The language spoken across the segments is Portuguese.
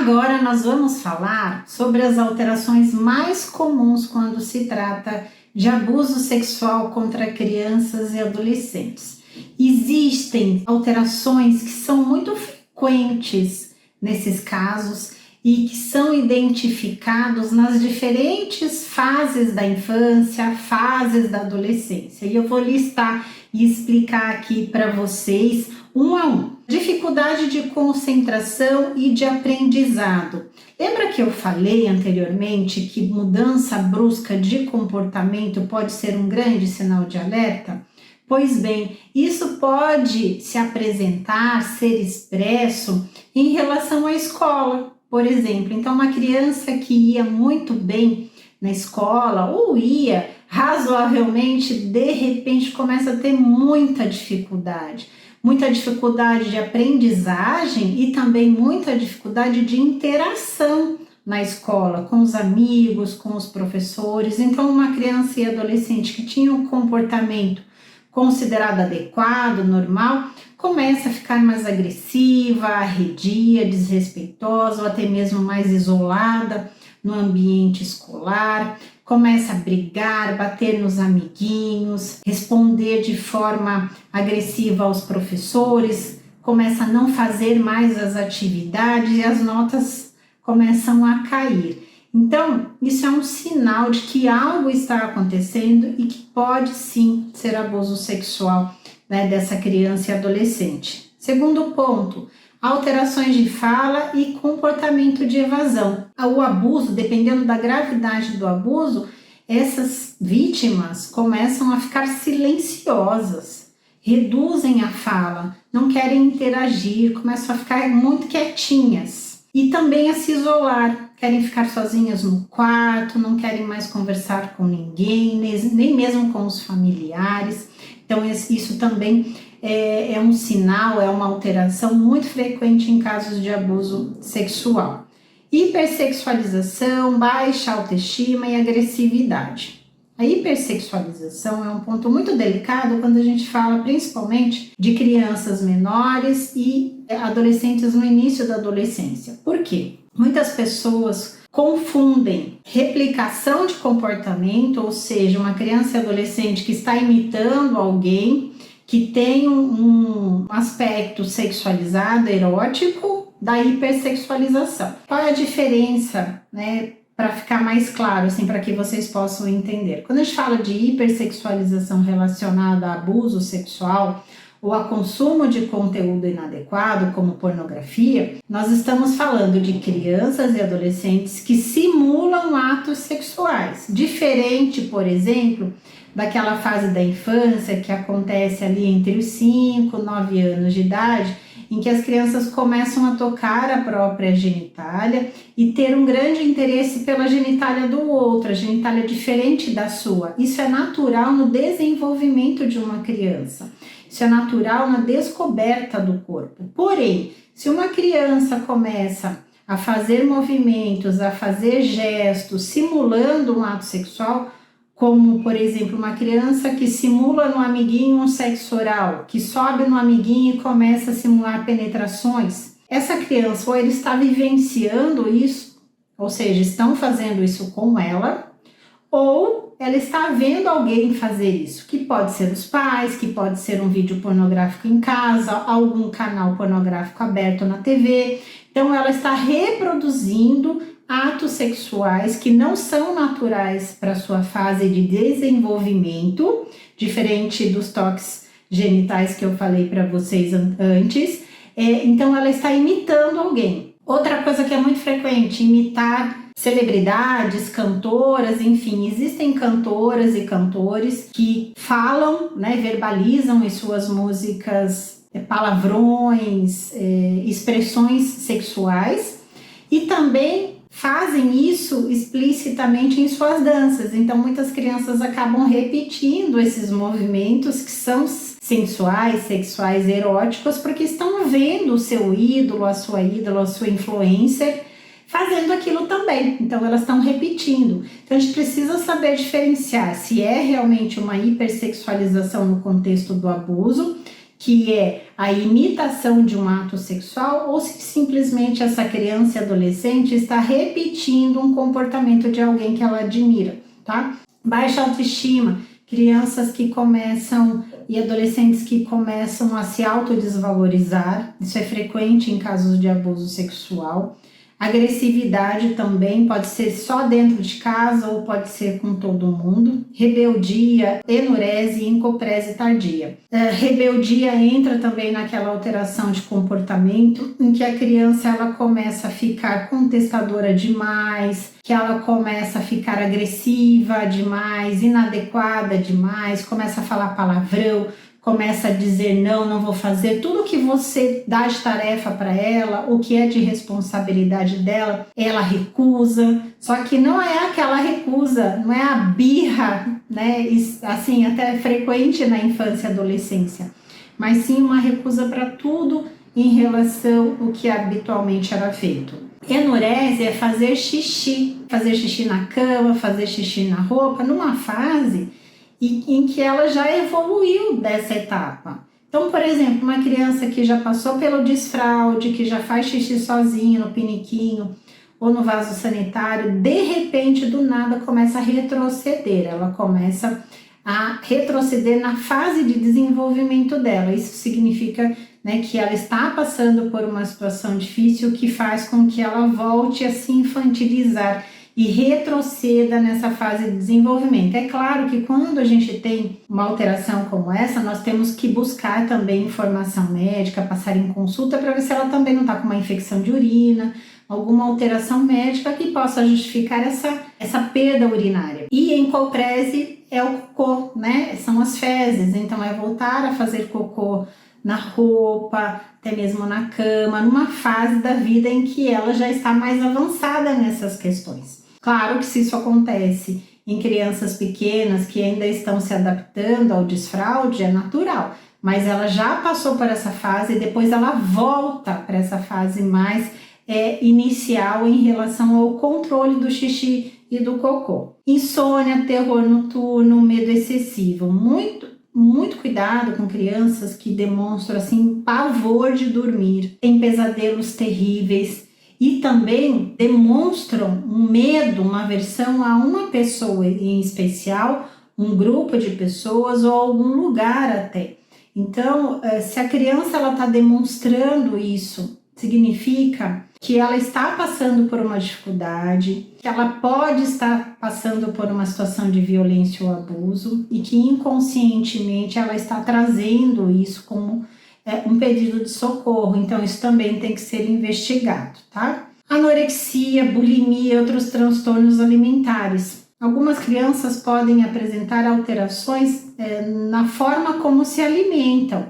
Agora nós vamos falar sobre as alterações mais comuns quando se trata de abuso sexual contra crianças e adolescentes. Existem alterações que são muito frequentes nesses casos e que são identificados nas diferentes fases da infância, fases da adolescência. E eu vou listar e explicar aqui para vocês um a um. Dificuldade de concentração e de aprendizado. Lembra que eu falei anteriormente que mudança brusca de comportamento pode ser um grande sinal de alerta? Pois bem, isso pode se apresentar, ser expresso em relação à escola, por exemplo. Então, uma criança que ia muito bem na escola ou ia razoavelmente, de repente começa a ter muita dificuldade de aprendizagem e também muita dificuldade de interação na escola, com os amigos, com os professores. Então, uma criança e adolescente que tinha um comportamento considerado adequado, normal, começa a ficar mais agressiva, arredia, desrespeitosa ou até mesmo mais isolada no ambiente escolar, começa a brigar, bater nos amiguinhos, responder de forma agressiva aos professores, começa a não fazer mais as atividades e as notas começam a cair. Então, isso é um sinal de que algo está acontecendo e que pode sim ser abuso sexual, né, dessa criança e adolescente. Segundo ponto, alterações de fala e comportamento de evasão. O abuso, dependendo da gravidade do abuso, essas vítimas começam a ficar silenciosas, reduzem a fala, não querem interagir, começam a ficar muito quietinhas e também a se isolar, querem ficar sozinhas no quarto, não querem mais conversar com ninguém, nem mesmo com os familiares. Então isso também é um sinal, é uma alteração muito frequente em casos de abuso sexual. Hipersexualização, baixa autoestima e agressividade. A hipersexualização é um ponto muito delicado quando a gente fala principalmente de crianças menores e adolescentes no início da adolescência. Por quê? Muitas pessoas confundem replicação de comportamento, ou seja, uma criança e adolescente que está imitando alguém que tem um aspecto sexualizado, erótico, da hipersexualização. Qual é a diferença, né, para ficar mais claro, assim, para que vocês possam entender? Quando a gente fala de hipersexualização relacionada a abuso sexual ou a consumo de conteúdo inadequado, como pornografia, nós estamos falando de crianças e adolescentes que simulam atos sexuais, diferente, por exemplo, daquela fase da infância que acontece ali entre os 5 e 9 anos de idade, em que as crianças começam a tocar a própria genitália e ter um grande interesse pela genitália do outro, a genitália diferente da sua. Isso é natural no desenvolvimento de uma criança. Isso é natural na descoberta do corpo. Porém, se uma criança começa a fazer movimentos, a fazer gestos, simulando um ato sexual, como, por exemplo, uma criança que simula no amiguinho um sexo oral, que sobe no amiguinho e começa a simular penetrações, essa criança ou ele está vivenciando isso, ou seja, estão fazendo isso com ela, ou ela está vendo alguém fazer isso, que pode ser os pais, que pode ser um vídeo pornográfico em casa, algum canal pornográfico aberto na TV. Então ela está reproduzindo atos sexuais que não são naturais para sua fase de desenvolvimento, diferente dos toques genitais que eu falei para vocês antes. Então ela está imitando alguém. Outra coisa que é muito frequente, imitar celebridades, cantoras, enfim, existem cantoras e cantores que falam, né, verbalizam em suas músicas palavrões, expressões sexuais e também fazem isso explicitamente em suas danças. Então muitas crianças acabam repetindo esses movimentos que são sensuais, sexuais, eróticos, porque estão vendo o seu ídolo, a sua ídola, a sua influencer fazendo aquilo também. Então elas estão repetindo. Então a gente precisa saber diferenciar se é realmente uma hipersexualização no contexto do abuso que é a imitação de um ato sexual, ou se simplesmente essa criança e adolescente está repetindo um comportamento de alguém que ela admira, tá? Baixa autoestima, crianças que começam e adolescentes que começam a se autodesvalorizar, isso é frequente em casos de abuso sexual. Agressividade também pode ser só dentro de casa ou pode ser com todo mundo. Rebeldia, enurese e encoprese tardia. Rebeldia entra também naquela alteração de comportamento em que a criança ela começa a ficar contestadora demais, que ela começa a ficar agressiva demais, inadequada demais, começa a falar palavrão, começa a dizer não vou fazer, tudo que você dá de tarefa para ela, o que é de responsabilidade dela, ela recusa, só que não é aquela recusa, não é a birra, né, assim, até frequente na infância e adolescência, mas sim uma recusa para tudo em relação ao que habitualmente era feito. Enurese é fazer xixi na cama, fazer xixi na roupa, numa fase em que ela já evoluiu dessa etapa. Então, por exemplo, uma criança que já passou pelo desfraude, que já faz xixi sozinha no piniquinho ou no vaso sanitário, de repente, do nada, começa a retroceder. Ela começa a retroceder na fase de desenvolvimento dela. Isso significa, né, que ela está passando por uma situação difícil que faz com que ela volte a se infantilizar e retroceda nessa fase de desenvolvimento. É claro que quando a gente tem uma alteração como essa, nós temos que buscar também informação médica, passar em consulta para ver se ela também não está com uma infecção de urina, alguma alteração médica que possa justificar essa perda urinária. E encoprese é o cocô, né? São as fezes, então é voltar a fazer cocô na roupa, até mesmo na cama, numa fase da vida em que ela já está mais avançada nessas questões. Claro que se isso acontece em crianças pequenas que ainda estão se adaptando ao desfraude, é natural, mas ela já passou por essa fase e depois ela volta para essa fase mais inicial em relação ao controle do xixi e do cocô. Insônia, terror noturno, medo excessivo, muito cuidado com crianças que demonstram assim pavor de dormir, têm pesadelos terríveis e também demonstram um medo, uma aversão a uma pessoa em especial, um grupo de pessoas ou algum lugar até. Então, se a criança ela está demonstrando isso, significa que ela está passando por uma dificuldade, que ela pode estar passando por uma situação de violência ou abuso e que inconscientemente ela está trazendo isso como um pedido de socorro. Então isso também tem que ser investigado, tá? Anorexia, bulimia e outros transtornos alimentares. Algumas crianças podem apresentar alterações na forma como se alimentam,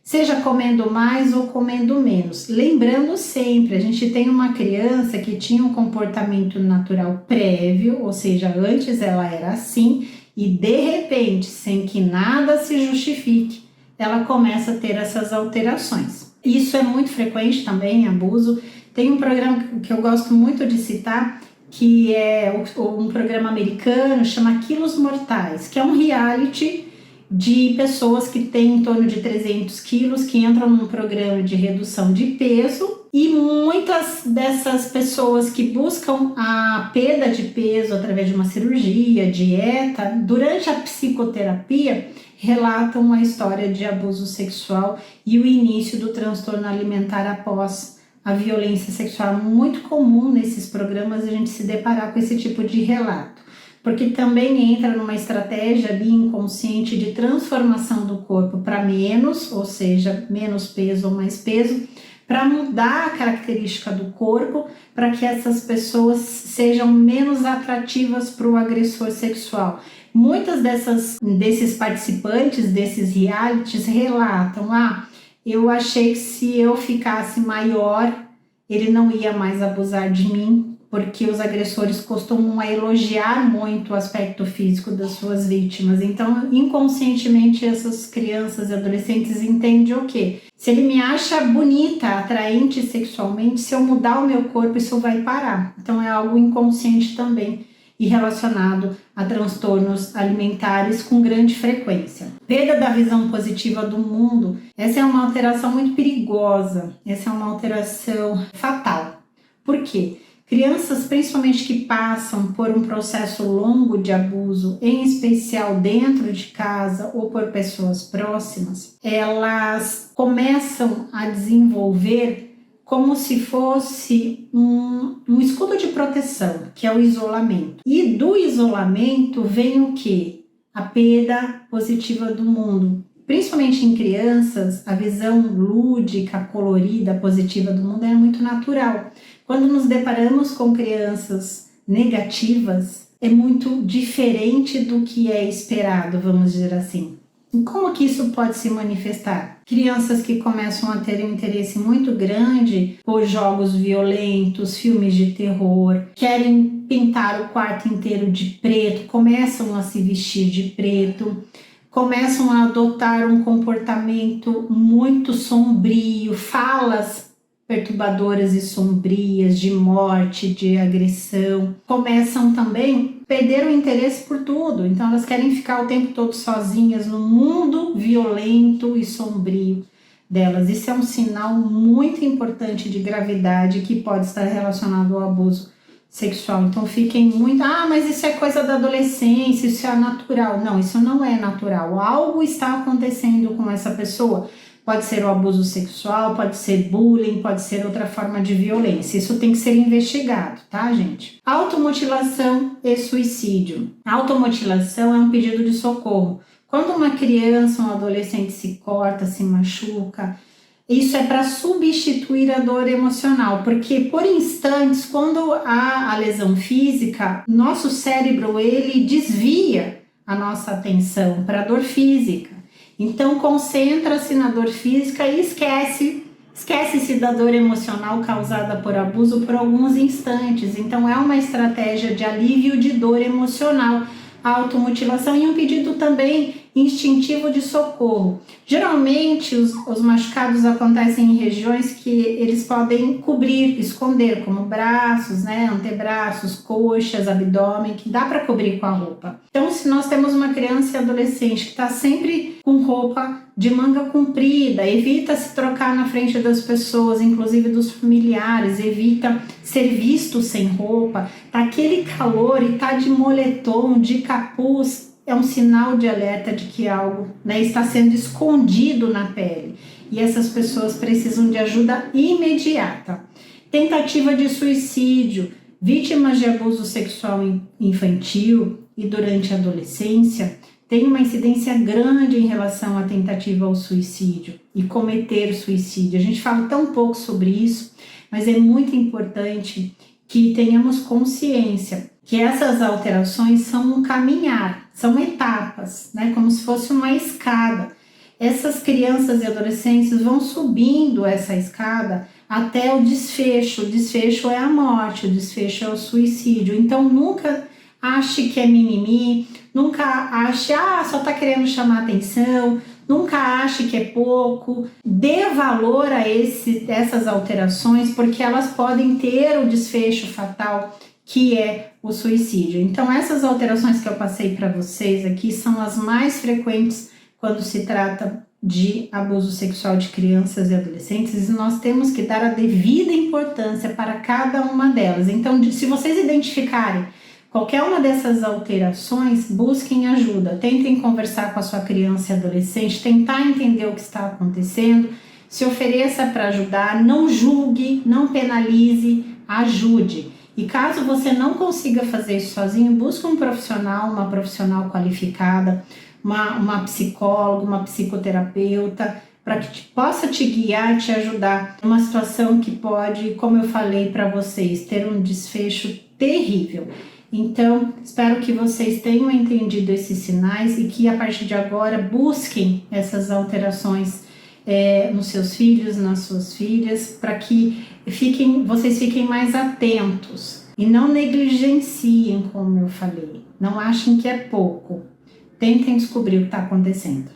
seja comendo mais ou comendo menos. Lembrando sempre, a gente tem uma criança que tinha um comportamento natural prévio, ou seja, antes ela era assim, e de repente, sem que nada se justifique, ela começa a ter essas alterações. Isso é muito frequente também, abuso. Tem um programa que eu gosto muito de citar, que é um programa americano, chama Quilos Mortais, que é um reality de pessoas que têm em torno de 300 quilos, que entram num programa de redução de peso, e muitas dessas pessoas que buscam a perda de peso através de uma cirurgia, dieta, durante a psicoterapia, relatam a história de abuso sexual e o início do transtorno alimentar após a violência sexual. Muito comum nesses programas a gente se deparar com esse tipo de relato, porque também entra numa estratégia ali inconsciente de transformação do corpo para menos, ou seja, menos peso ou mais peso, para mudar a característica do corpo, para que essas pessoas sejam menos atrativas para o agressor sexual. Muitas desses participantes desses realities relatam: eu achei que se eu ficasse maior, ele não ia mais abusar de mim, porque os agressores costumam elogiar muito o aspecto físico das suas vítimas. Então, inconscientemente, essas crianças e adolescentes entendem o quê? Se ele me acha bonita, atraente sexualmente, se eu mudar o meu corpo, isso vai parar. Então, é algo inconsciente também e relacionado a transtornos alimentares com grande frequência. Perda da visão positiva do mundo, essa é uma alteração muito perigosa, essa é uma alteração fatal. Por quê? Crianças, principalmente que passam por um processo longo de abuso, em especial dentro de casa ou por pessoas próximas, elas começam a desenvolver como se fosse um escudo de proteção, que é o isolamento. E do isolamento vem o quê? A perda positiva do mundo. Principalmente em crianças, a visão lúdica, colorida, positiva do mundo é muito natural. Quando nos deparamos com crianças negativas, é muito diferente do que é esperado, vamos dizer assim. E como que isso pode se manifestar? Crianças que começam a ter um interesse muito grande por jogos violentos, filmes de terror, querem pintar o quarto inteiro de preto, começam a se vestir de preto, começam a adotar um comportamento muito sombrio, falas perturbadoras e sombrias de morte, de agressão. Começam também a perder o interesse por tudo, então elas querem ficar o tempo todo sozinhas no mundo violento e sombrio delas. Isso é um sinal muito importante de gravidade que pode estar relacionado ao abuso sexual. Então fiquem muito, mas isso é coisa da adolescência, isso é natural. Não, isso não é natural. Algo está acontecendo com essa pessoa. Pode ser o abuso sexual, pode ser bullying, pode ser outra forma de violência. Isso tem que ser investigado, tá, gente? Automutilação e suicídio. Automutilação é um pedido de socorro. Quando uma criança, um adolescente se corta, se machuca, isso é para substituir a dor emocional, porque por instantes, quando há a lesão física, nosso cérebro ele desvia a nossa atenção para a dor física. Então concentra-se na dor física e esquece-se da dor emocional causada por abuso por alguns instantes. Então é uma estratégia de alívio de dor emocional, a automutilação, e um pedido também instintivo de socorro. Geralmente os machucados acontecem em regiões que eles podem cobrir, esconder, como braços, antebraços, coxas, abdômen, que dá para cobrir com a roupa. Então, se nós temos uma criança e adolescente que está sempre com roupa de manga comprida, evita se trocar na frente das pessoas, inclusive dos familiares, evita ser visto sem roupa, tá aquele calor e tá de moletom, de capuz, é um sinal de alerta de que algo está sendo escondido na pele. E essas pessoas precisam de ajuda imediata. Tentativa de suicídio, vítimas de abuso sexual infantil e durante a adolescência, tem uma incidência grande em relação à tentativa ao suicídio e cometer suicídio. A gente fala tão pouco sobre isso, mas é muito importante que tenhamos consciência que essas alterações são um caminhar, são etapas, como se fosse uma escada. Essas crianças e adolescentes vão subindo essa escada até o desfecho. O desfecho é a morte, o desfecho é o suicídio. Então nunca ache que é mimimi, nunca ache, só tá querendo chamar atenção, nunca ache que é pouco. Dê valor a essas alterações, porque elas podem ter o desfecho fatal que é o suicídio. Então essas alterações que eu passei para vocês aqui são as mais frequentes quando se trata de abuso sexual de crianças e adolescentes, e nós temos que dar a devida importância para cada uma delas. Então, se vocês identificarem qualquer uma dessas alterações, busquem ajuda, tentem conversar com a sua criança e adolescente, tentar entender o que está acontecendo, se ofereça para ajudar, não julgue, não penalize, ajude. E caso você não consiga fazer isso sozinho, busque um profissional, uma profissional qualificada, uma psicóloga, uma psicoterapeuta, para que possa te guiar, te ajudar numa situação que pode, como eu falei para vocês, ter um desfecho terrível. Então, espero que vocês tenham entendido esses sinais e que a partir de agora busquem essas alterações nos seus filhos, nas suas filhas, para que vocês fiquem mais atentos e não negligenciem, como eu falei. Não achem que é pouco. Tentem descobrir o que está acontecendo.